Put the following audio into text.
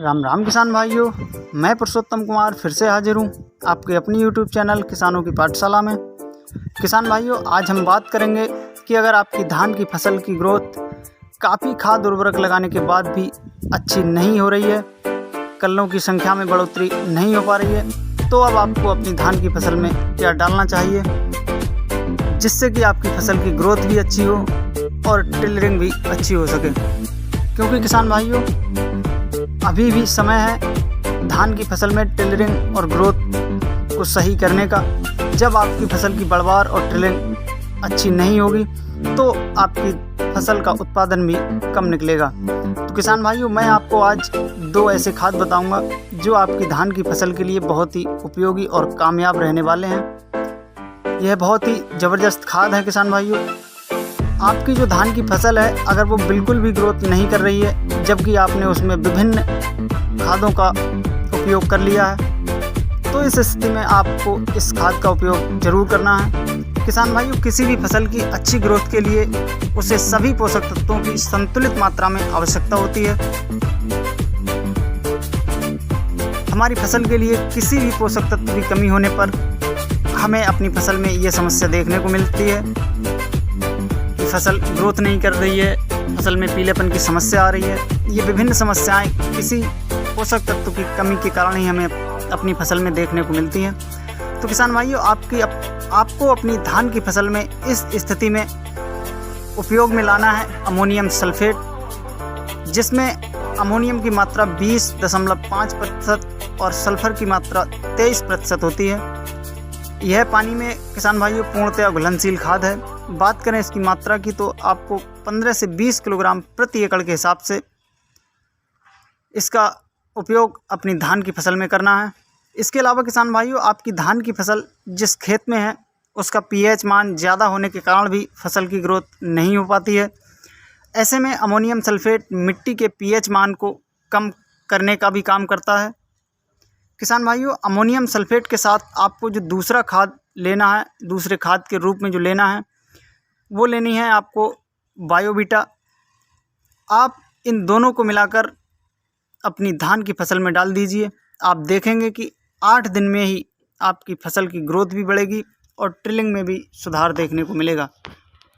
राम राम किसान भाइयों, मैं पुरुषोत्तम कुमार फिर से हाजिर हूँ आपके अपनी यूट्यूब चैनल किसानों की पाठशाला में। किसान भाइयों, आज हम बात करेंगे कि अगर आपकी धान की फसल की ग्रोथ काफ़ी खाद उर्वरक लगाने के बाद भी अच्छी नहीं हो रही है, कल्लों की संख्या में बढ़ोतरी नहीं हो पा रही है, तो अब आपको अपनी धान की फसल में क्या डालना चाहिए जिससे कि आपकी फसल की ग्रोथ भी अच्छी हो और टिलरिंग भी अच्छी हो सके। क्योंकि किसान भाइयों, अभी भी समय है धान की फसल में टिलरिंग और ग्रोथ को सही करने का। जब आपकी फसल की बढ़वार और टिलरिंग अच्छी नहीं होगी तो आपकी फसल का उत्पादन भी कम निकलेगा। तो किसान भाइयों, मैं आपको आज दो ऐसे खाद बताऊंगा जो आपकी धान की फसल के लिए बहुत ही उपयोगी और कामयाब रहने वाले हैं। यह बहुत ही ज़बरदस्त खाद है किसान भाइयों। आपकी जो धान की फसल है, अगर वो बिल्कुल भी ग्रोथ नहीं कर रही है, जबकि आपने उसमें विभिन्न खादों का उपयोग कर लिया है, तो इस स्थिति में आपको इस खाद का उपयोग जरूर करना है। किसान भाइयों, किसी भी फसल की अच्छी ग्रोथ के लिए उसे सभी पोषक तत्वों की संतुलित मात्रा में आवश्यकता होती है। हमारी फसल के लिए किसी भी पोषक तत्व की कमी होने पर हमें अपनी फसल में ये समस्या देखने को मिलती है कि फसल ग्रोथ नहीं कर रही है, फसल में पीलेपन की समस्या आ रही है। ये विभिन्न समस्याएं किसी पोषक तत्व की कमी के कारण ही हमें अपनी फसल में देखने को मिलती हैं। तो किसान भाइयों, आपको अपनी धान की फसल में इस स्थिति में उपयोग में लाना है अमोनियम सल्फेट, जिसमें अमोनियम की मात्रा 20.5% और सल्फर की मात्रा 23% होती है। यह पानी में किसान भाइयों पूर्णतया घुलनशील खाद है। बात करें इसकी मात्रा की तो आपको 15 से 20 किलोग्राम प्रति एकड़ के हिसाब से इसका उपयोग अपनी धान की फसल में करना है। इसके अलावा किसान भाइयों, आपकी धान की फसल जिस खेत में है उसका पीएच मान ज़्यादा होने के कारण भी फसल की ग्रोथ नहीं हो पाती है। ऐसे में अमोनियम सल्फेट मिट्टी के पीएच मान को कम करने का भी काम करता है। किसान भाइयों, अमोनियम सल्फेट के साथ आपको जो दूसरा खाद लेना है, दूसरे खाद के रूप में जो लेना है, वो लेनी है आपको बायोवीटा। आप इन दोनों को मिलाकर अपनी धान की फसल में डाल दीजिए। आप देखेंगे कि 8 दिन में ही आपकी फसल की ग्रोथ भी बढ़ेगी और टिलिंग में भी सुधार देखने को मिलेगा।